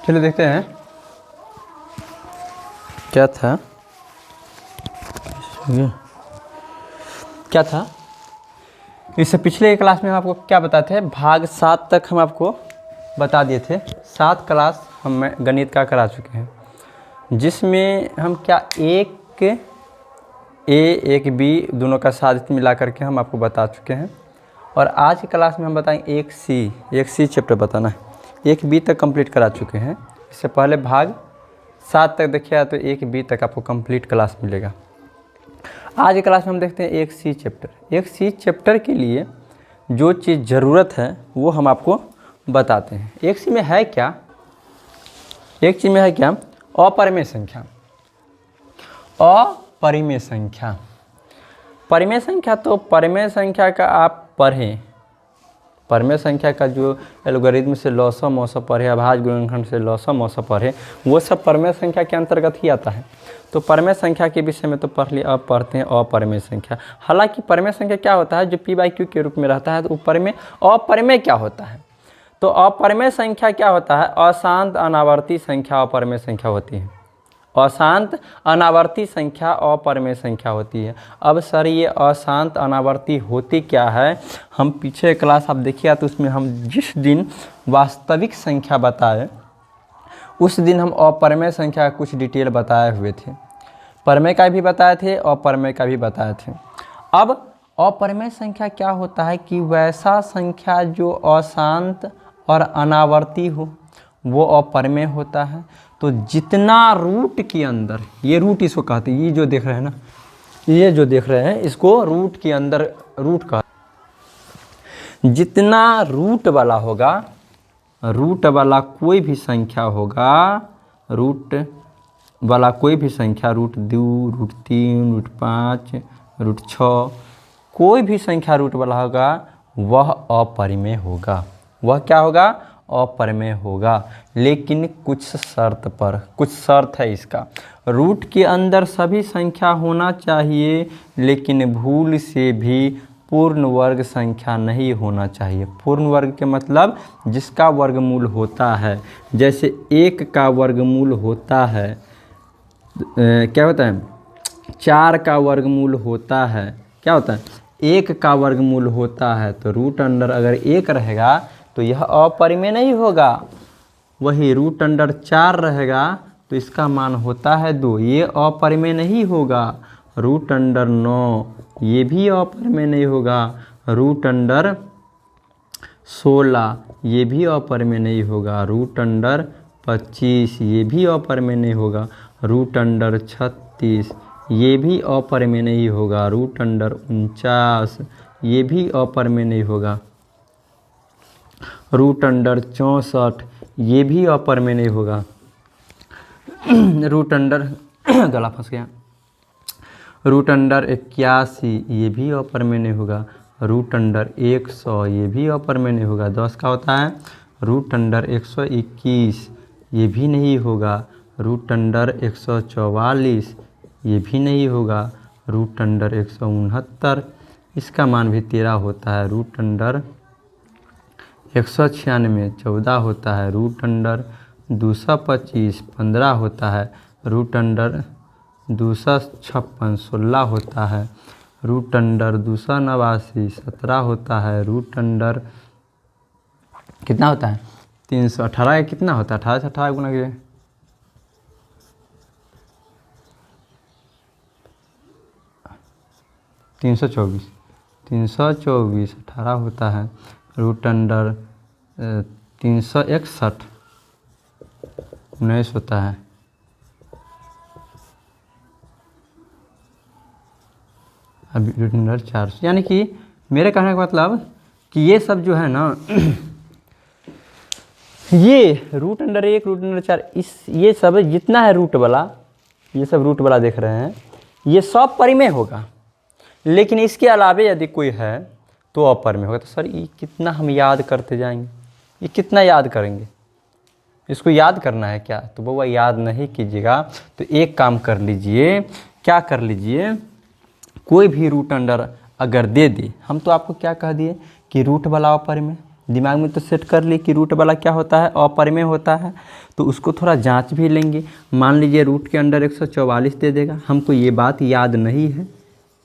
चलिए देखते हैं क्या था। क्या था इससे पिछले क्लास में हम आपको क्या बताए थे, भाग 7 तक हम आपको बता दिए थे। 7 क्लास हम गणित का करा चुके हैं, जिसमें हम क्या एक ए एक बी दोनों का साजिश मिला करके हम आपको बता चुके हैं। और आज की क्लास में हम बताएंगे एक सी चैप्टर बताना है। एक बी तक कंप्लीट करा चुके हैं, इससे पहले भाग 7 तक देखिए तो एक बी तक आपको कंप्लीट क्लास मिलेगा। आज की क्लास में हम देखते हैं एक सी चैप्टर। एक सी चैप्टर के लिए जो चीज़ ज़रूरत है वो हम आपको बताते हैं। एक सी में है क्या, एक चीज़ में है क्या, अपरिमेय संख्या। अपरिमेय संख्या, परिमेय संख्या तो परिमेय संख्या का आप पढ़ें, परिमेय संख्या का जो एल्गोरिथम से लॉसा मौसा पढ़े, अभाज्य गुणनखंड से लॉसा मौसा पढ़े, वो सब परिमेय संख्या के अंतर्गत ही आता है। तो परिमेय संख्या के विषय में तो पढ़ लिया, अब पढ़ते हैं अपरिमेय संख्या। हालांकि परिमेय संख्या क्या होता है, जो P/Q के रूप में रहता है, तो अपरिमेय क्या होता है। तो अपरिमेय संख्या क्या होता है, अशांत अनावर्ती संख्या अपरिमेय संख्या होती है। अशांत अनावर्ती संख्या अपरिमेय संख्या होती है। अब सर ये अशांत अनावर्ती होती क्या है, हम पीछे क्लास आप देखिए तो उसमें हम जिस दिन वास्तविक संख्या बताए उस दिन हम अपरिमेय संख्या का कुछ डिटेल बताए हुए थे। परिमेय का भी बताए थे, अपरिमेय का भी बताए थे। अब अपरिमेय संख्या क्या होता है कि वैसा संख्या जो अशांत और अनावर्ती हो वो अपरिमेय होता है। तो जितना रूट के अंदर, ये रूट इसको कहते हैं, ये जो देख रहे हैं ना, ये जो देख रहे हैं इसको रूट के अंदर रूट का, जितना रूट वाला होगा, रूट वाला कोई भी संख्या होगा, रूट वाला कोई भी संख्या, √2, √3, √5, √6, कोई भी संख्या रूट वाला होगा वह अपरिमेय होगा। वह क्या होगा, अपरिमेय होगा। लेकिन कुछ शर्त पर, कुछ शर्त है इसका। रूट के अंदर सभी संख्या होना चाहिए, लेकिन भूल से भी पूर्ण वर्ग संख्या नहीं होना चाहिए। पूर्ण वर्ग के मतलब जिसका वर्गमूल होता है, जैसे 1 का वर्गमूल होता है, क्या होता है, 4 का वर्गमूल होता है, क्या होता है, 1 का वर्गमूल होता है। तो रूट अंडर अगर 1 रहेगा तो यह अपरिमेय नहीं होगा। वही रूट अंडर 4 रहेगा तो इसका मान होता है 2, ये अपरिमेय नहीं होगा। रूट अंडर 9 ये भी अपरिमेय नहीं होगा। रूट अंडर 16 ये भी अपरिमेय नहीं होगा। रूट अंडर 25 ये भी अपरिमेय नहीं होगा। रूट अंडर 36 ये भी अपरिमेय नहीं होगा। रूट अंडर 49 ये भी अपरिमेय नहीं होगा। रूट अंडर 64 ये भी अपरिमेय नहीं होगा। रूट अंडर गला फंस गया। रूट अंडर 81 ये भी अपरिमेय नहीं होगा। रूट अंडर 100 ये भी अपरिमेय नहीं होगा। 10 का होता है। रूट अंडर 121 ये भी नहीं होगा। रूट अंडर 144 ये भी नहीं होगा। रूट अंडर 169 इसका मान भी 13 होता है। रूट अंडर 196 14 होता है। रूट अंडर 225 15 होता है। रूट अंडर 256 16 होता है। रूट अंडर 289 17 होता है। रूट अंडर कितना होता है, 318 कितना होता है, 18 से 18 गुना कीजिए, 324 324 18 होता है। रूट अंडर 361 19 होता है। अब रूट अंडर 400, यानी कि मेरे कहने का मतलब कि ये सब जो है ना ये रूट अंडर 1 रूट अंडर 4 ये सब जितना है रूट वाला, ये सब रूट वाला देख रहे हैं, ये सब परिमेय होगा। लेकिन इसके अलावे यदि कोई है तो अपरिमेय होगा। तो सर ये कितना हम याद करते जाएंगे, ये कितना याद करेंगे, इसको याद करना है क्या? तो बउआ याद नहीं कीजिएगा तो एक काम कर लीजिए, क्या कर लीजिए, कोई भी रूट अंडर अगर दे दे, हम तो आपको क्या कह दिए कि रूट वाला अपरिमेय, दिमाग में तो सेट कर ली कि रूट वाला क्या होता है, अपरिमेय होता है। तो उसको थोड़ा जांच भी लेंगे। मान लीजिए रूट के अंदर 144 दे देगा, हमको ये बात याद नहीं है,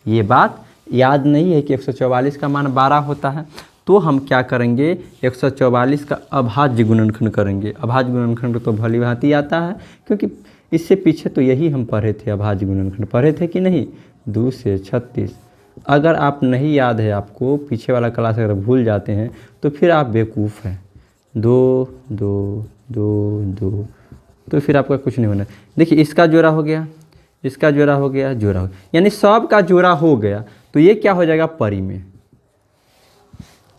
ये बात याद नहीं है कि 144 का मान 12 होता है। तो हम क्या करेंगे, 144 का अभाज्य गुणनखंड करेंगे। अभाज्य गुणनखंड तो भली भांति आता है, क्योंकि इससे पीछे तो यही हम पढ़े थे, अभाज्य गुणनखंड पढ़े थे कि नहीं, 2 से 36। अगर आप नहीं याद है, आपको पीछे वाला क्लास अगर भूल जाते हैं तो फिर आप बेवकूफ़ हैं। 2 2 2 2, तो फिर आपका कुछ नहीं होना। देखिए इसका जोड़ा हो गया, इसका जोड़ा हो गया, जोड़ा हो गया, यानी सब का जोड़ा हो गया। तो ये क्या हो जाएगा, परिमेय।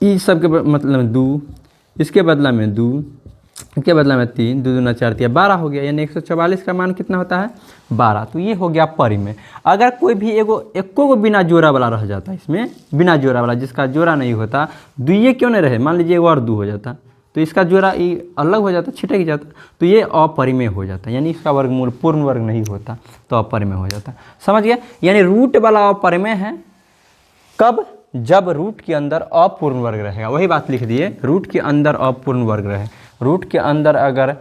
इस सब के मतलब में 2, इसके बदला में 2, इसके बदला में 3, 2 दूना 4 3 12 हो गया, यानी 144 का मान कितना होता है, 12। तो ये हो गया परिमेय। अगर कोई भी एको को बिना जोड़ा वाला रह जाता है, इसमें बिना जोड़ा वाला जिसका जोड़ा नहीं होता, दुइये क्यों नहीं रहे, मान लीजिए और 2 हो जाता तो इसका जोड़ा ये अलग हो जाता, छिटक जाता, तो ये अपरिमेय हो जाता, यानी इसका वर्गमूल पूर्ण वर्ग नहीं होता, तो अपरिमेय हो जाता। समझ गया, यानी रूट वाला अपरिमेय है कब, जब रूट के अंदर अपूर्ण वर्ग रहेगा। वही बात लिख दिए, रूट के अंदर अपूर्ण वर्ग रहे। रूट के अंदर अगर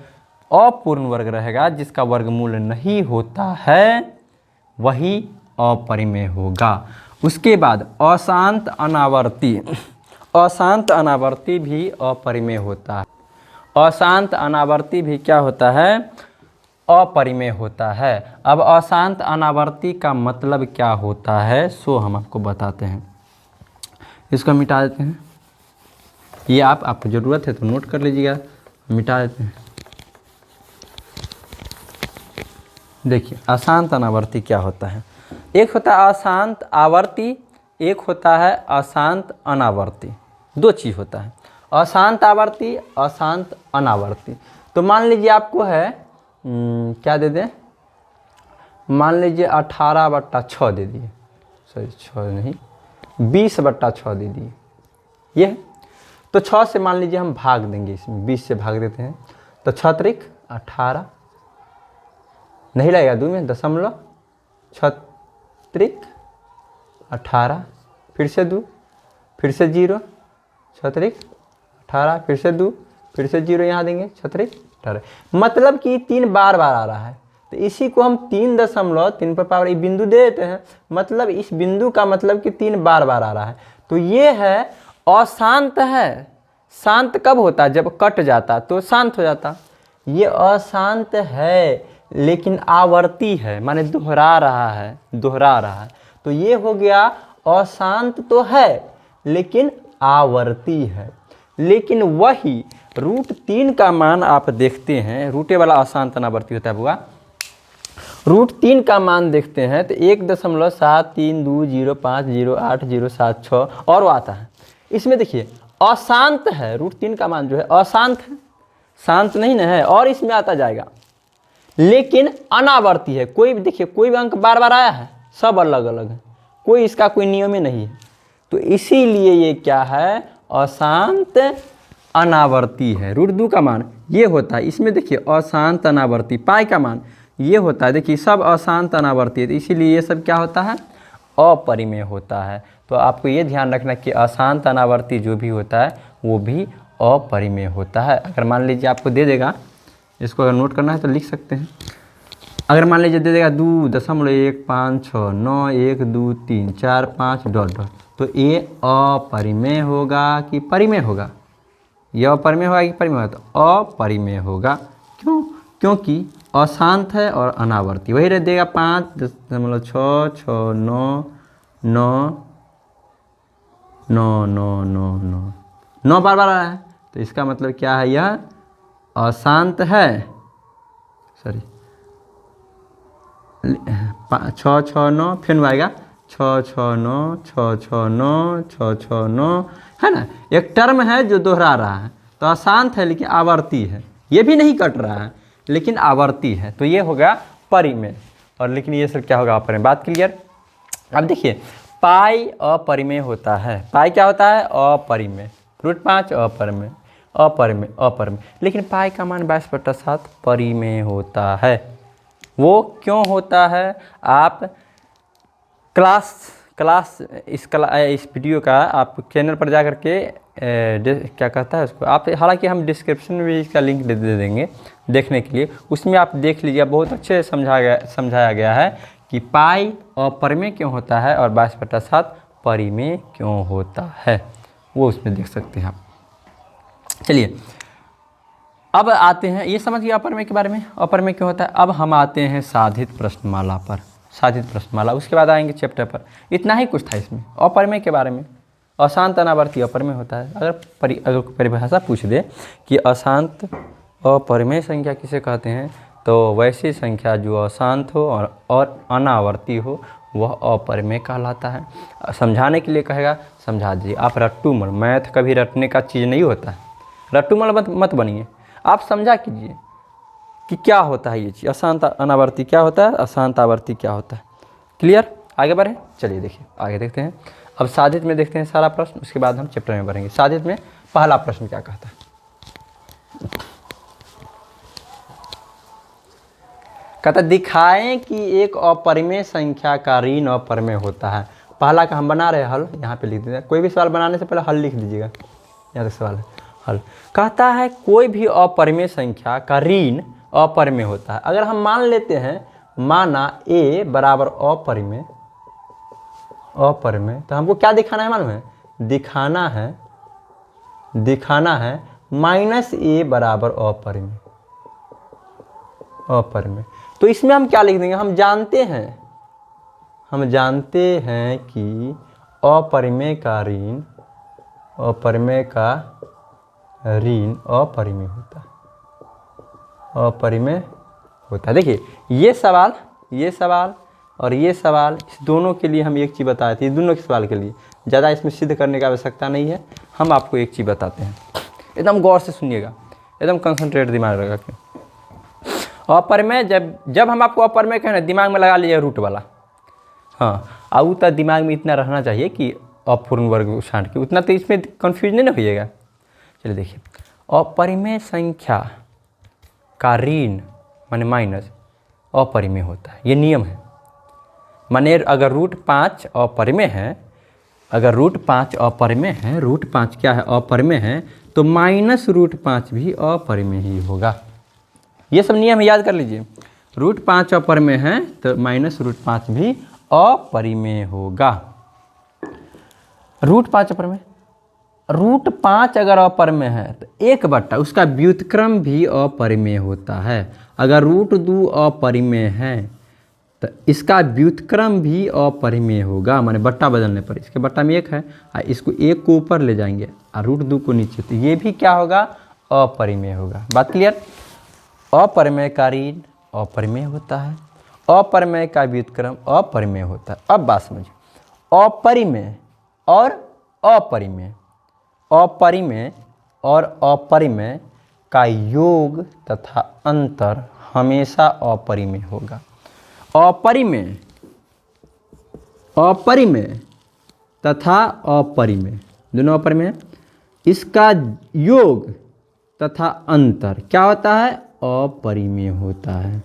अपूर्ण वर्ग रहेगा जिसका वर्गमूल नहीं होता है, वही अपरिमेय होगा। उसके बाद अशांत अनावर्ती, अशांत अनावर्ती भी अपरिमेय होता है। अशांत अनावर्ती भी क्या होता है, अपरिमेय होता है। अब अशांत अनावर्ती का मतलब क्या होता है, सो हम आपको बताते हैं। इसको मिटा देते हैं, ये आपको ज़रूरत है तो नोट कर लीजिएगा, मिटा देते हैं। देखिए अशांत अनावर्ती क्या होता है, एक होता है अशांत आवर्ती, एक होता है अशांत अनावर्ती। 2 चीज़ होता है, अशांत आवर्ती, अशांत अनावर्ती। तो मान लीजिए आपको है क्या दे दें, मान लीजिए 18/6 दे दिए, सॉरी 6 नहीं 20/6 दे दिए, ये तो 6 से मान लीजिए हम भाग देंगे, इसमें 20 से भाग देते हैं, तो 6 त्रिक 18 नहीं लगेगा, 2 में दशमलव, 6 त्रिक 18, फिर से 2, फिर से 0, 6 त्रिक 18, फिर से 2, फिर से 0 यहाँ देंगे, 6 त्रिक 18। मतलब कि 3 बार बार आ रहा है, तो इसी को हम 3.3 पर पावर बिंदु दे देते हैं। मतलब इस बिंदु का मतलब कि 3 बार बार आ रहा है, तो ये है अशांत है। शांत कब होता है, जब कट जाता तो शांत हो जाता। ये अशांत है लेकिन आवर्ती है, माने दोहरा रहा है, दोहरा रहा है। तो ये हो गया अशांत तो है लेकिन आवर्ती है। लेकिन वही √3 का मान आप देखते हैं, रूटे वाला अशांत अनावर्ती होता है बुआ। √3 का मान देखते हैं तो 1.7320508086 और वो आता है। इसमें देखिए अशांत है, √3 का मान जो है अशांत है, शांत नहीं ना है, और इसमें आता जाएगा, लेकिन अनावर्ती है। कोई देखिए कोई भी अंक बार बार आया है, सब अलग अलग है, कोई इसका कोई नियम ही नहीं है। तो इसीलिए ये क्या है, अशांत अनावर्ती है। √2 का मान ये होता है, इसमें देखिए अशांत अनावर्ती, पाई का मान ये होता है, देखिए सब अशांत अनावर्ती है, तो इसीलिए ये सब क्या होता है, अपरिमेय होता है। तो आपको ये ध्यान रखना कि अशांत अनावर्ती जो भी होता है वो भी अपरिमेय होता है। अगर मान लीजिए आपको दे देगा, इसको अगर नोट करना है तो लिख सकते हैं। अगर मान लीजिए दे देगा 2.156912345 डॉट डॉट, तो ये अपरिमेय होगा कि परिमेय होगा, यह अपरिमेय होगा कि परिमेय होगा, तो अपरिमेय होगा। क्यों, क्योंकि अशांत है और अनावर्ती। वही रह देगा 5.6699999 बार बार आ रहा है, तो इसका मतलब क्या है, यह अशांत है, सॉरी 669, फिर आएगा 669 है ना। एक टर्म है जो दोहरा रहा है, तो अशांत है लेकिन आवर्ती है, ये भी नहीं कट रहा है लेकिन आवर्ती है, तो ये होगा परिमेय। और लेकिन ये सब क्या होगा, अपरिमेय। बात क्लियर। अब देखिए पाई अपरिमेय होता है, पाई क्या होता है, अपरिमेय। √5 अपरिमेय, अपरिमेय, अपरिमेय। लेकिन पाई का मान 22/7 परिमेय होता है। वो क्यों होता है, आप क्लास इस वीडियो का आप चैनल पर जा कर के क्या कहता है उसको आप, हालांकि हम डिस्क्रिप्शन में भी इसका लिंक दे देंगे देखने के लिए, उसमें आप देख लीजिए। बहुत अच्छे से समझाया गया है कि पाई अपरिमेय क्यों होता है और 22/7 परिमेय क्यों होता है, वो उसमें देख सकते हैं आप। चलिए अब आते हैं, ये समझ गए अपरिमेय के बारे में, अपरिमेय क्यों होता है। अब हम आते हैं साधित प्रश्नमाला पर, साधित प्रश्नमाला, उसके बाद आएंगे चैप्टर पर। इतना ही कुछ था इसमें अपरिमेय के बारे में। अशांत अनावर्ती अपरिमेय होता है। अगर परिभाषा पूछ दे कि अशांत अपरिमेय संख्या किसे कहते हैं, तो वैसी संख्या जो अशांत हो और अनावर्ती हो वह अपरिमेय कहलाता है। समझाने के लिए कहेगा समझा दीजिए। आप रट्टू मल, मैथ कभी रटने का चीज़ नहीं होता है, रट्टू मल मत बनिए, आप समझा कीजिए कि क्या होता है ये चीज़, अशांत अनावर्ती क्या होता है, अशांत आवर्ती क्या होता है। क्लियर, आगे बढ़ें। चलिए देखिए आगे देखते हैं। अब साधित में देखते हैं सारा प्रश्न, उसके बाद हम चैप्टर में बढ़ेंगे। साधित में पहला प्रश्न क्या कहता है, कहता दिखाएं कि एक अपरिमेय संख्या का ऋण अपरिमेय होता है। पहला का हम बना रहे हैं हल, यहाँ पे लिख देते हैं। कोई भी सवाल बनाने से पहले हल लिख दीजिएगा, यहाँ तक सवाल है हल। कहता है कोई भी अपरिमेय संख्या का ऋण अपरिमेय होता है। अगर हम मान लेते हैं, माना a बराबर अपरिमेय, तो हमको क्या दिखाना है मालूम है, दिखाना है -a बराबर अपरिमेय। तो इसमें हम क्या लिख देंगे, हम जानते हैं कि अपरिमेय का ऋण अपरिमेय होता है, अपरिमेय होता है। देखिए ये सवाल और ये सवाल, इस दोनों के लिए हम एक चीज़ बताए थे, दोनों के सवाल के लिए ज़्यादा इसमें सिद्ध करने की आवश्यकता नहीं है। हम आपको एक चीज़ बताते हैं, एकदम गौर से सुनिएगा, एकदम कंसंट्रेट दिमाग लगा के। अपरिमेय जब हम आपको अपरिमेय कहें, दिमाग में लगा लीजिए रूट वाला, हाँ, और तो दिमाग में इतना रहना चाहिए कि अपूर्ण वर्ग छांट के, उतना तो इसमें कन्फ्यूज नहीं ना होइएगा। चलिए देखिए, अपरिमेय संख्या का ऋण माने माइनस अपरिमेय होता है, ये नियम है। माने अगर √5 अपरिमेय है, अगर √5 अपरिमेय है, √5 क्या है, अपरिमेय है, तो -√5 भी अपरिमेय ही होगा। ये सब नियम याद कर लीजिए। √5 अपरिमेय है तो -√5 भी अपरिमेय होगा। √5 अपरिमेय, √5 अगर अपरिमेय है तो 1/, उसका व्युत्क्रम भी अपरिमेय होता है। अगर √2 अपरिमेय है तो इसका व्युत्क्रम भी अपरिमेय होगा, माने बट्टा बदलने पर, इसके बट्टा में 1 है, इसको 1 को ऊपर ले जाएंगे और √2 को नीचे, तो ये भी क्या होगा, अपरिमेय होगा। बात क्लियर। अपरिमेय का ऋण अपरिमेय होता है, अपरिमेय का व्युत्क्रम अपरिमेय होता है। अब बात समझिए, अपरिमेय और अपरिमेय, अपरिमेय और अपरिमेय का योग तथा अंतर हमेशा अपरिमेय होगा। अपरिमेय तथा अपरिमेय दोनों अपरिमेय हैं, इसका योग तथा अंतर क्या होता है, अपरिमेय होता है।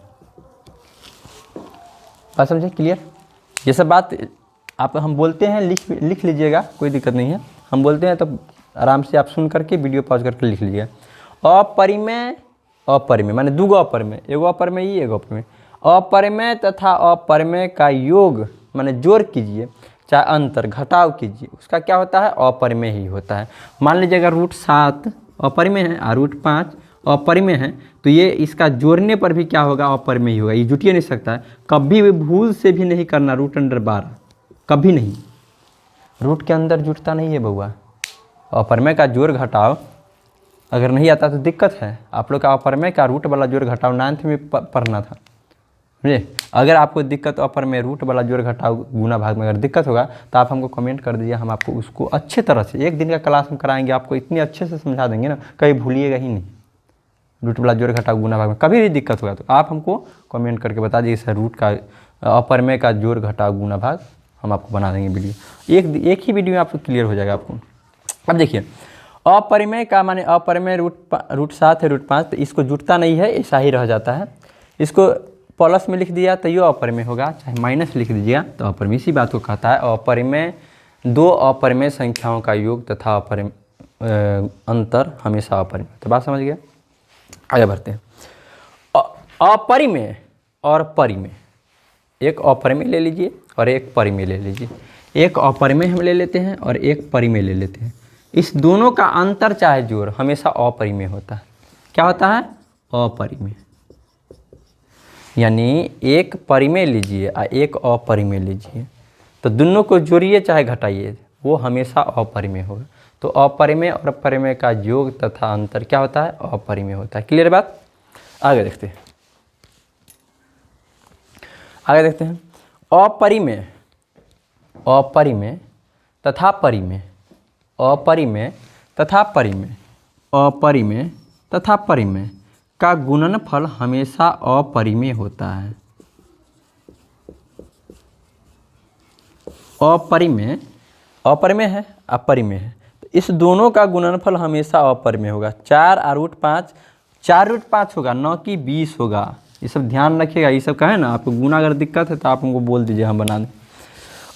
बात समझे, क्लियर। ये सब बात आप हम बोलते हैं, लिख लीजिएगा, कोई दिक्कत नहीं है। हम बोलते हैं तो आराम से आप सुन करके वीडियो पॉज करके लिख लीजिएगा। अपरिमेय माने दूगो अपरिमेय, एगो अपरिमेय एगो अपरिमेय। अपरिमेय तथा अपरिमेय का योग माने जोड़ कीजिए चाहे अंतर घटाव कीजिए, उसका क्या होता है, अपरिमेय ही होता है। मान लीजिए अगर √7 अपरिमेय है और √5 अपरिमेय है, तो ये इसका जोड़ने पर भी क्या होगा, अपरिमेय ही होगा। ये जुटिए नहीं सकता है, कभी भी भूल से भी नहीं करना। √12 कभी नहीं, रूट के अंदर जुटता नहीं है बउआ। अपरिमेय का जोड़ घटाव अगर नहीं आता तो दिक्कत है। आप लोग का अपरिमेय का रूट वाला जोड़ घटाव 9th में पढ़ना था, समझे। अगर आपको दिक्कत अपरिमेय रूट वाला जोड़ घटाव गुना भाग में अगर दिक्कत होगा तो आप हमको कमेंट कर दीजिए, हम आपको उसको अच्छे तरह से एक दिन का क्लास में कराएंगे, आपको इतनी अच्छे से समझा देंगे ना, कहीं भूलिएगा ही नहीं। रूट वाला जोड़ घटाव गुना भाग में कभी भी दिक्कत होगा तो आप हमको कमेंट करके बता दीजिए, सर रूट का अपरिमेय का जोड़ घटाव गुना भाग हम आपको बना देंगे वीडियो। एक ही वीडियो में आपको क्लियर हो जाएगा आपको। अब देखिए, अपरिमेय का माने अपरिमेय √7 है √5, तो इसको जुटता नहीं है, ऐसा ही रह जाता है। इसको प्लस में लिख दिया तो ये अपरिमेय होगा, चाहे माइनस लिख दीजिएगा तो अपरिमेय। इसी बात को कहता है अपरिमेय, दो अपरिमेय संख्याओं का योग तथा अंतर हमेशा अपरिमेय। तो बात समझ गया, आगे बढ़ते हैं। अपरिमेय और परिमेय, एक अपरिमेय ले लीजिए और एक परिमेय ले लीजिए। एक अपरिमेय हम ले लेते हैं और एक परिमेय ले लेते हैं। इस दोनों का अंतर चाहे जोड़ हमेशा अपरिमेय होता है। क्या होता है? अपरिमेय। यानी एक परिमेय लीजिए और एक अपरिमेय लीजिए, तो दोनों को जोड़िए चाहे घटाइए, वो हमेशा अपरिमेय होगा। तो अपरिमेय और परिमेय का योग तथा अंतर क्या होता है? अपरिमेय होता है। क्लियर बात? आगे देखते हैं, आगे देखते हैं। अपरिमेय, अपरिमेय तथा परिमेय, अपरिमेय तथा परिमेय, अपरिमेय तथा परिमेय का गुणनफल हमेशा अपरिमेय होता है। अपरिमेय, अपरिमेय है, अपरिमेय है, तो इस दोनों का गुणनफल हमेशा अपरिमेय होगा। 4 और रूट 5, 4 रूट 5 होगा, न कि 20 होगा। ये सब ध्यान रखिएगा। ये सब कहे ना आपको गुना अगर दिक्कत है तो आप हमको बोल दीजिए, हम बना दें।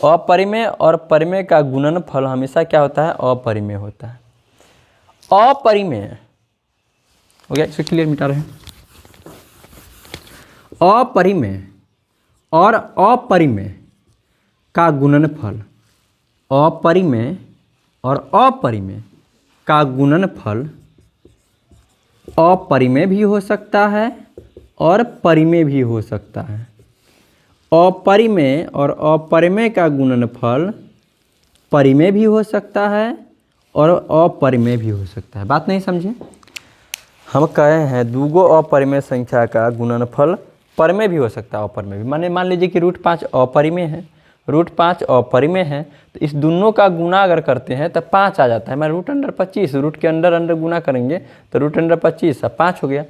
अपरिमेय और परिमेय का गुणनफल हमेशा क्या होता है? अपरिमेय होता है। अपरिमेय हो गया, इसे क्लियर मिटा रहे हैं। अपरिमेय और अपरिमेय का गुणनफल, अपरिमेय और अपरिमेय का गुणनफल अपरिमेय भी हो सकता है और परिमेय भी हो सकता है। अपरिमेय और अपरिमेय का गुणनफल परिमेय भी हो सकता है और अपरिमेय भी हो सकता है। बात नहीं समझे? हम कहे हैं दूगो अपरिमेय संख्या का गुणनफल परिमेय भी हो सकता है, अपरिमेय भी। माने मान लीजिए कि रूट 5 अपरिमेय है, रूट 5 अपरिमेय है, तो इस दोनों का गुना अगर करते हैं तो 5 आ जाता है। मैं रूट अंडर 25, रूट के अंडर अंडर गुना करेंगे तो रूट अंडर 25 अब 5 हो गया।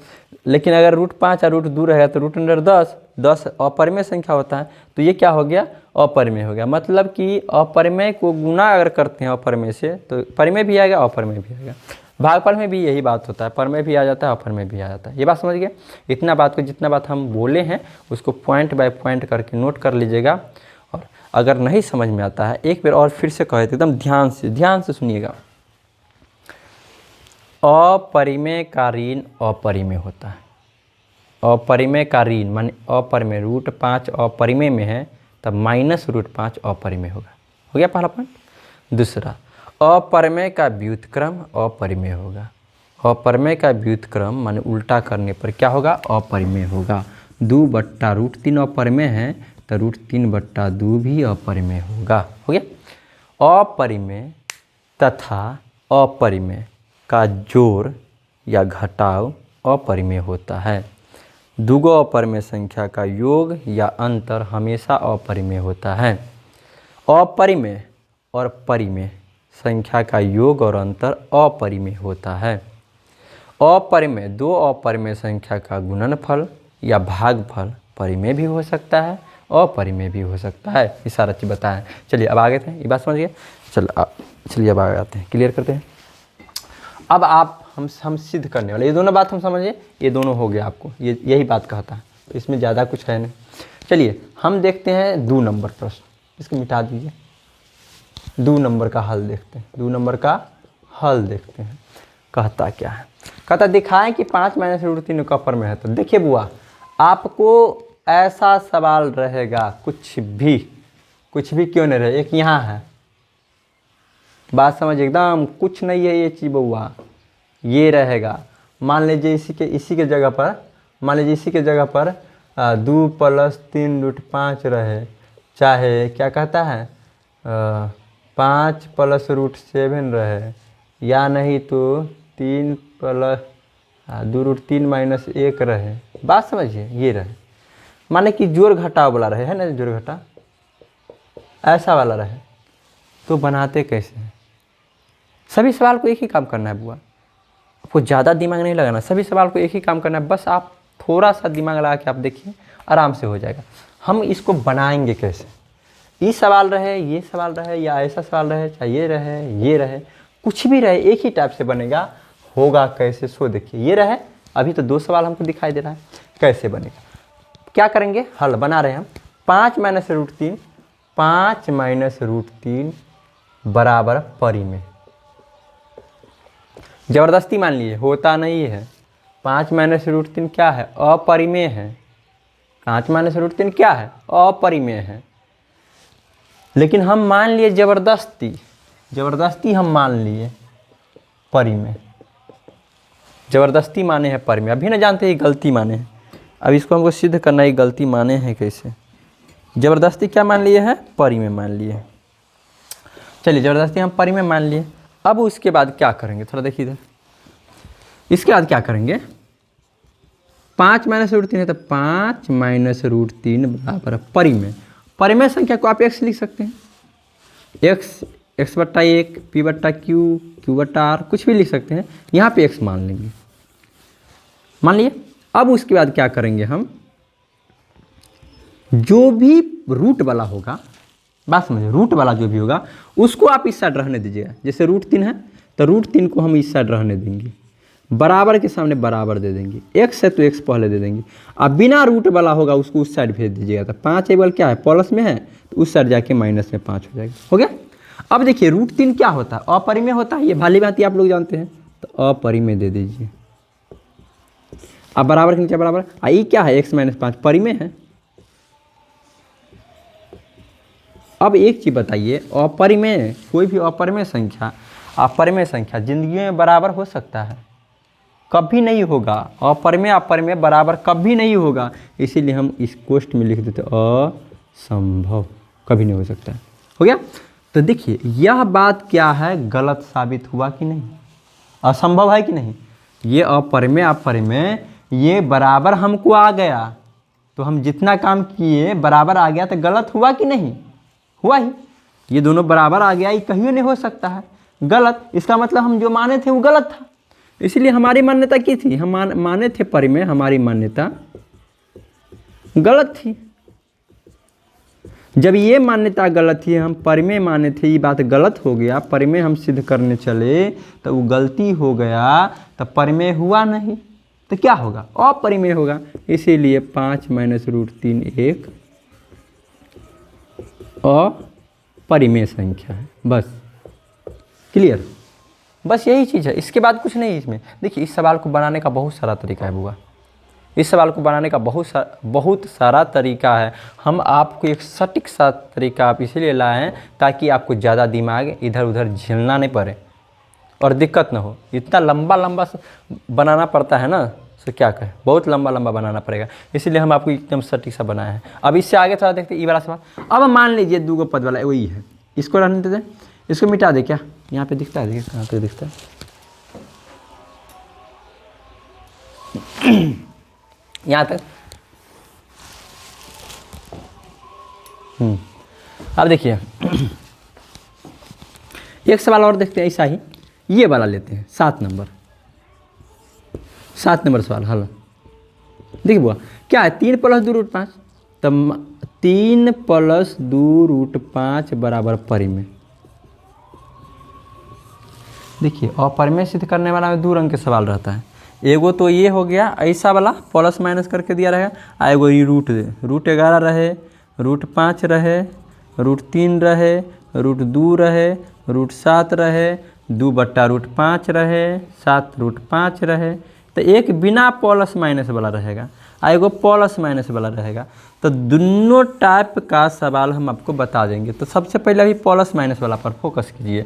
लेकिन अगर रूट 5 और रूट दूर रहेगा तो रूट अंडर 10, 10 अपरिमेय संख्या होता है, तो ये क्या हो गया? अपरिमेय हो गया। मतलब कि अपरिमेय को गुना अगर करते हैं अपरिमेय से तो परिमेय भी आएगा, अपरिमेय भी आएगा। भागफल में भी यही बात होता है, परिमेय भी आ जाता है, अपरिमेय भी आ जाता है। ये बात समझ गए? इतना बात को, जितना बात हम बोले हैं उसको पॉइंट बाय पॉइंट करके नोट कर लीजिएगा। और अगर नहीं समझ में आता है एक बार और फिर से कहे तो एकदम ध्यान से सुनिएगा। अपरिमेय का ऋण अपरिमेय होता है। अपरिमेय का ऋण माने अपरिमेय, रूट 5 अपरिमेय में है तब माइनस रूट 5 अपरिमेय होगा। हो गया पहला पॉइंट। दूसरा, अपरिमेय का व्युत्क्रम अपरिमेय होगा। अपरिमेय का व्युत्क्रम माने उल्टा करने पर क्या होगा? अपरिमेय होगा। 2/√3 अपरिमेय है तो √3/2 भी अपरिमेय होगा। हो गया। अपरिमेय तथा अपरिमेय का जोड़ या घटाव अपरिमेय होता है। दूगो अपरिमेय संख्या का योग या अंतर हमेशा अपरिमेय होता है। अपरिमेय और परिमेय संख्या का योग और अंतर अपरिमेय होता है। अपरिमेय, दो अपरिमेय संख्या का गुणनफल या भागफल परिमेय भी हो सकता है, अपरिमेय भी हो सकता है। ये सारा चीज़ बताएं। चलिए अब आगे थे, ये बात समझ गए? चलिए अब आगे आते हैं, क्लियर करते हैं। अब आप हम सिद्ध करने वाले ये दोनों बात हम समझिए, ये दोनों हो गया आपको, ये यही बात कहता है, तो इसमें ज़्यादा कुछ है नहीं। चलिए हम देखते हैं 2 नंबर प्रश्न, इसको मिटा दीजिए। 2 नंबर का हल देखते हैं, 2 नंबर का हल देखते हैं। कहता क्या है? कहता दिखाएं कि 5 - √3 कपर में है। तो देखिए बुआ, आपको ऐसा सवाल रहेगा, कुछ भी क्यों नहीं रहे। एक यहाँ है, बात समझ, एकदम कुछ नहीं है ये चीज़ बुआ, ये रहेगा। मान लीजिए इसी के जगह पर, मान लीजिए इसी के जगह पर 2 + 3√5 रहे, चाहे क्या कहता है 5 + √7 रहे, या नहीं तो 3 + 2√3 - 1 रहे। बात समझिए, ये रहे, माने कि जोड़ घटाव वाला रहे, है ना, जोड़ घटा ऐसा वाला रहे, तो बनाते कैसे हैं? सभी सवाल को एक ही काम करना है बुआ, आपको ज़्यादा दिमाग नहीं लगाना, सभी सवाल को एक ही काम करना है। बस आप थोड़ा सा दिमाग लगा के आप देखिए, आराम से हो जाएगा। हम इसको बनाएंगे कैसे? ये सवाल रहे, ये सवाल रहे, या ऐसा सवाल रहे, चाहे ये रहे, कुछ भी रहे, एक ही टाइप से बनेगा। होगा कैसे? सो देखिए, ये रहे, अभी तो 2 सवाल हमको दिखाई दे रहा है, कैसे बनेगा? क्या करेंगे, हल बना रहे हैं हम। 5 माइनस रूट 3, 5 माइनस रूट 3 बराबर परिमेय। जबरदस्ती मान लिए, होता नहीं है। 5 माइनस रूट 3 क्या है, अपरिमेय है। 5 माइनस रूट 3 क्या है, अपरिमेय है। लेकिन हम मान लिए जबरदस्ती हम मान लिए परिमेय, जबरदस्ती माने हैं परिमेय। अभी ना जानते हैं गलती माने हैं, अब इसको हमको सिद्ध करना है गलती माने हैं कैसे। जबरदस्ती क्या मान लिए हैं, परिमेय मान लिए। चलिए जबरदस्ती हम परिमेय मान लिए। अब उसके बाद क्या करेंगे, थोड़ा देखिए इधर। इसके बाद क्या करेंगे, 5 माइनस रूट 3 है तो 5 माइनस रूट 3 बराबर परिमेय। परिमेय संख्या को आप x लिख सकते हैं, x बट्टा 1, p बट्टा q, q बट्टा r, कुछ भी लिख सकते हैं। यहाँ पे x मान लेंगे, मान लिए। अब उसके बाद क्या करेंगे हम, जो भी रूट वाला होगा, बात समझिए, रूट वाला जो भी होगा उसको आप इस साइड रहने दीजिएगा। जैसे रूट 3 है तो रूट 3 को हम इस साइड रहने देंगे, बराबर के सामने बराबर दे देंगे। x है तो x पहले दे देंगे। अब बिना रूट वाला होगा उसको उस साइड भेज दीजिएगा। तो 5 एबल क्या है, प्लस में है तो उस साइड जाके माइनस में 5 हो जाएगा। हो गया। अब देखिए रूट 3 क्या होता है, अपरिमेय होता है, ये भाली भांति आप लोग जानते हैं। तो अपरिमेय दे दीजिए। अब बराबर के नीचे बराबर, आई क्या है, x माइनस 5 परिमेय है। अब एक चीज़ बताइए, अपरिमेय, कोई भी अपरिमेय संख्या जिंदगी में बराबर हो सकता है, कभी नहीं होगा। अपरिमेय बराबर कभी नहीं होगा, इसीलिए हम इस कोष्ठ में लिख देते असंभव, कभी नहीं हो सकता है। हो गया। तो देखिए यह बात क्या है, गलत साबित हुआ कि नहीं, असंभव है कि नहीं। ये अपरिमेय ये बराबर हमको आ गया, तो हम जितना काम किए बराबर आ गया, तो गलत हुआ कि नहीं, हुआ ही। ये दोनों बराबर आ गया, ये कहीं नहीं हो सकता है गलत। इसका मतलब हम जो माने थे वो गलत था, इसलिए हमारी मान्यता की थी, हम माने थे परिमेय, हमारी मान्यता गलत थी। जब ये मान्यता गलत थी, हम परिमेय माने थे, ये बात गलत हो गया, परिमेय हम सिद्ध करने चले तो वो गलती हो गया, तो परिमेय हुआ नहीं, तो क्या होगा, अपरिमेय होगा। इसीलिए 5 माइनस रूट 3 एक अपरिमेय संख्या है। बस क्लियर, बस यही चीज़ है, इसके बाद कुछ नहीं इसमें। देखिए इस सवाल को बनाने का बहुत सारा तरीका है बुआ, इस सवाल को बनाने का बहुत सारा तरीका है। हम आपको एक सटीक सा तरीका आप इसीलिए लाए हैं ताकि आपको ज़्यादा दिमाग इधर उधर झेलना नहीं पड़े और दिक्कत ना हो। इतना लंबा बनाना पड़ता है ना, तो क्या कहें, बहुत लंबा बनाना पड़ेगा, इसीलिए हम आपको एकदम सटीक सा बनाए हैं। अब इससे आगे थोड़ा देखते हैं ये वाला सवाल। अब मान लीजिए 2 पद वाला वही है, इसको रहने देते हैं, इसको मिटा दे। क्या यहाँ पे दिखता है, देखिए कहाँ तक दिखता है, यहाँ तक। अब देखिए एक सवाल और देखते हैं, ऐसा ही ये वाला लेते हैं, 7 नंबर सवाल हल। देखिए बुआ क्या है, 3 + 2 √5, तब 3 + 2 √5 बराबर परिमेय। देखिए अपरिमेय सिद्ध करने वाला में 2 रंग के सवाल रहता है। एगो तो ये हो गया ऐसा वाला प्लस माइनस करके दिया रहेगा, आ एगो ये √11 रहे, √5 रहे, √3 रहे, √2 रहे, √7 रहे, 2/√5 रहे, 7√5 रहे। तो एक बिना प्लस माइनस वाला रहेगा, आ एगो प्लस माइनस वाला रहेगा। तो दोनों टाइप का सवाल हम आपको बता देंगे। तो सबसे पहले अभी प्लस माइनस वाला पर फोकस कीजिए।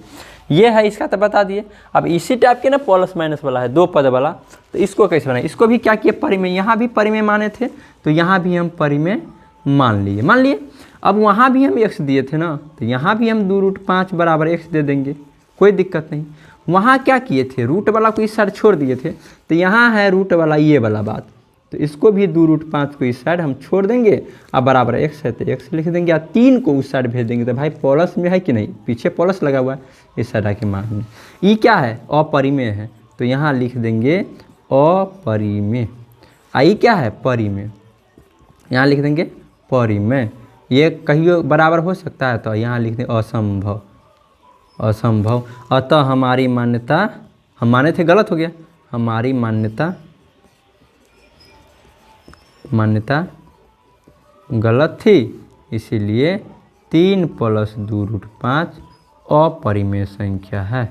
ये है इसका तो बता दिए। अब इसी टाइप के ना प्लस माइनस वाला है 2 पद वाला, तो इसको कैसे बनाए, इसको भी क्या किए, परिमेय। यहाँ भी परिमेय माने थे तो यहाँ भी हम परिमेय मान लिए। अब वहाँ भी हम x दिए थे ना, तो यहाँ भी हम 2 √5 बराबर x दे देंगे, कोई दिक्कत नहीं। वहाँ क्या किए थे, रूट वाला को इस साइड छोड़ दिए थे, तो यहाँ है रूट वाला ये वाला बात, तो इसको भी 2 √5 को इस साइड हम छोड़ देंगे, अब बराबर x है तो x लिख देंगे, या 3 को उस साइड भेज देंगे। तो भाई प्लस में है कि नहीं, पीछे प्लस लगा हुआ है, इस साइड आके मान में ये क्या है, अपरिमेय है, तो यहाँ लिख देंगे अपरिमेय। आई क्या है, परिमेय, यहाँ लिख देंगे परिमेय। ये कहीं बराबर हो सकता है तो यहाँ लिख दें असंभव। अतः हमारी मान्यता, हम माने थे गलत हो गया, हमारी मान्यता गलत थी, इसीलिए 3 + 2√5 अपरिमेय संख्या है।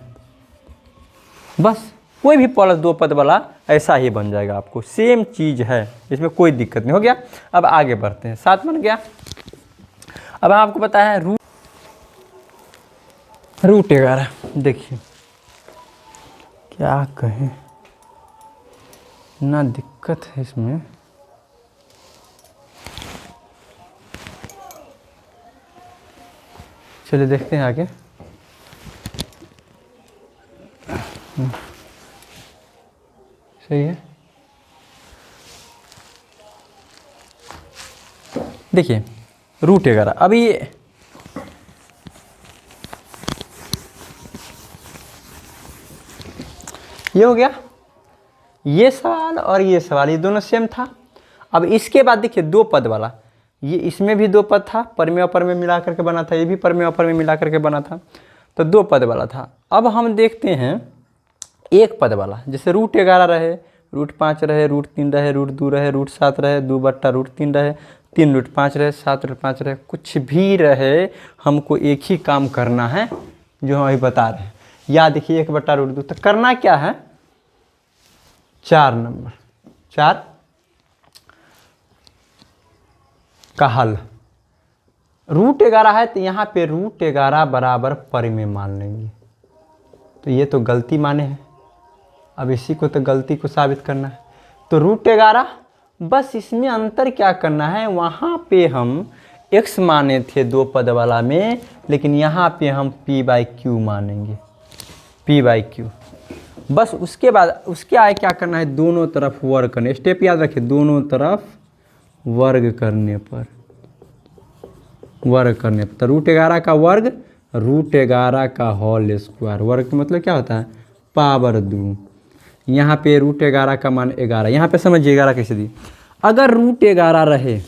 बस कोई भी प्लस 2 पद वाला ऐसा ही बन जाएगा, आपको सेम चीज़ है, इसमें कोई दिक्कत नहीं। हो गया। अब आगे बढ़ते हैं, 7 बन गया। अब आपको पता है रूट 11। देखिए क्या कहें, ना दिक्कत है इसमें। चलिए देखते हैं आगे। सही है। देखिए रूट 11, अभी ये हो गया। ये सवाल और ये सवाल, ये दोनों सेम था। अब इसके बाद देखिए 2 पद वाला, ये इसमें भी 2 पद था, परमेय अपरमेय मिला करके बना था, ये भी परमेय अपरमेय मिला करके बना था, तो 2 पद वाला था। अब हम देखते हैं 1 पद वाला, जैसे रूट 11 रहे, रूट 5 रहे, रूट 3 रहे, रूट 2 रहे, रूट 7 रहे, 2/√3 रहे, 3√5 रहे, 7√5 रहे, कुछ भी रहे, हमको एक ही काम करना है जो हम अभी बता रहे हैं। या देखिए 1/√2, तो करना क्या है, 4 नंबर 4 का हल। रूट 11 है तो यहाँ पे रूट 11 बराबर परिमेय मान लेंगे, तो ये तो गलती माने हैं। अब इसी को तो गलती को साबित करना है, तो रूट 11, बस इसमें अंतर क्या करना है, वहाँ पे हम x माने थे 2 पद वाला में, लेकिन यहाँ पे हम p/q मानेंगे, p/q। बस उसके बाद उसके आगे क्या करना है, दोनों तरफ वर्ग करने, स्टेप याद रखिए, दोनों तरफ वर्ग करने पर, वर्ग करने पर, तो रूट 11 का वर्ग, रूट 11 का होल स्क्वायर, वर्ग का मतलब क्या होता है, पावर 2। यहाँ पे रूट 11 का मान 11, यहाँ पे समझिए 11 कैसे दी। अगर रूट 11 रहे,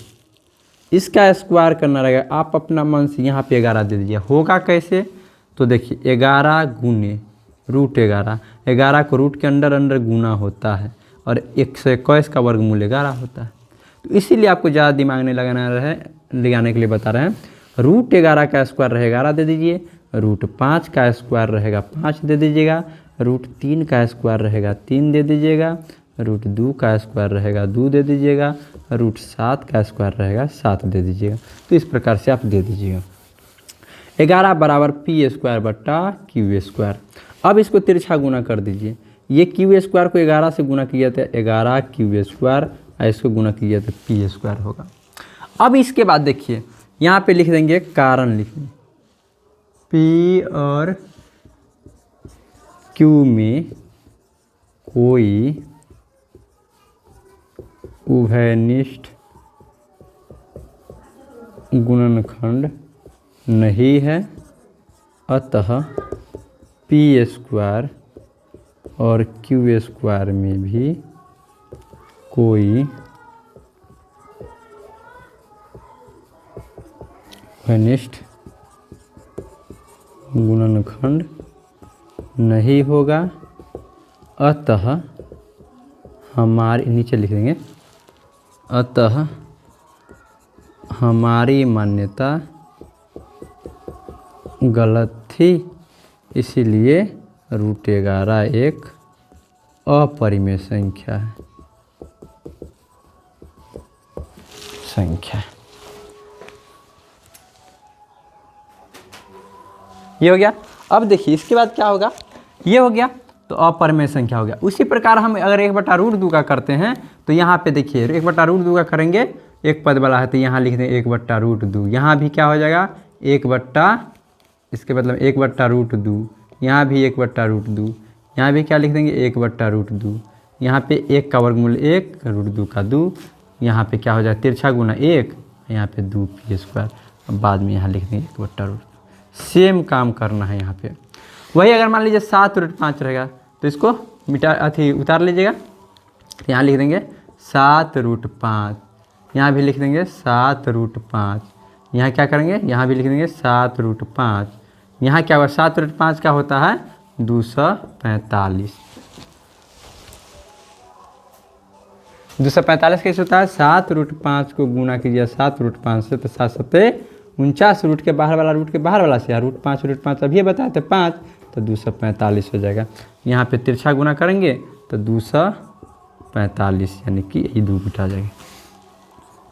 इसका स्क्वायर करना रहेगा, आप अपना मन से यहाँ पे 11 दे दीजिए। होगा कैसे, तो देखिए 11 गुने रूट 11, 11 को रूट के अंदर अंदर गुना होता है, और 121 का वर्गमूल 11 होता है। तो इसीलिए आपको ज़्यादा दिमाग नहीं लगाने के लिए बता रहे हैं। रूट 11 का स्क्वायर रहेगा 11 दे दीजिए, रूट 5 का स्क्वायर रहेगा 5 दे दीजिएगा, रूट 3 का स्क्वायर रहेगा 3 दे दीजिएगा, रूट 2 का स्क्वायर रहेगा 2 दे दीजिएगा, रूट 7 का स्क्वायर रहेगा 7 दे दीजिएगा। तो इस प्रकार से आप दे दीजिएगा। 11 बराबर p²/q²। अब इसको तिरछा गुना कर दीजिए, ये q² को 11 से गुना किया था 11q², और इसको गुना किया तो p² होगा। अब इसके बाद देखिए यहाँ पे लिख देंगे कारण, लिखेंगे p और q में कोई उभयनिष्ठ गुणनखंड नहीं है, अतः p² और q² में भी कोई उभयनिष्ठ गुणनखंड नहीं होगा, अतः हमारी, नीचे लिख देंगे, अतः हमारी मान्यता गलत थी, इसीलिए रूट 11 एक अपरिमेय संख्या है। ये हो गया। अब देखिए इसके बाद क्या होगा, ये हो गया तो अपरिमेय संख्या हो गया। उसी प्रकार हम अगर 1/√2 का करते हैं, तो यहाँ पे देखिए 1/√2 का करेंगे, एक पद वाला है तो यहाँ लिख दें 1/√2। यहाँ भी क्या हो जाएगा, इसके मतलब 1/√2, यहाँ भी 1/√2, यहाँ भी क्या लिख देंगे 1/√2। यहाँ पे 1 का वर्गमूल 1, √2 का 2, यहाँ पे क्या हो जाए तिरछा गुना 1, यहाँ पे 2p²। अब बाद में यहाँ लिख देंगे 1/√2। सेम काम करना है यहाँ पे। वही अगर मान लीजिए 7√5 रहेगा, तो इसको उतार लीजिएगा, तो यहाँ लिख देंगे 7√5, यहाँ भी लिख देंगे 7√5, यहाँ क्या करेंगे, यहाँ भी लिख देंगे 7√5। यहाँ क्या हुआ, 7√5 का होता है 245। 245 कैसे होता है, 7√5 को गुना कीजिए 7√5 से, तो 7×7 = 49, रूट के बाहर वाला रूट के बाहर वाला से, √5 अभी बताए थे 5, तो 245 हो जाएगा। यहाँ पे तिरछा गुना करेंगे तो 245 यानी कि यही 2 आ जाएगा।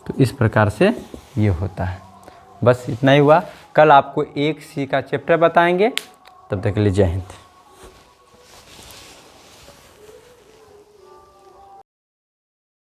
तो इस प्रकार से ये होता है। बस इतना ही हुआ। कल आपको 1C का चैप्टर बताएंगे। तब तक के लिए जय हिंद।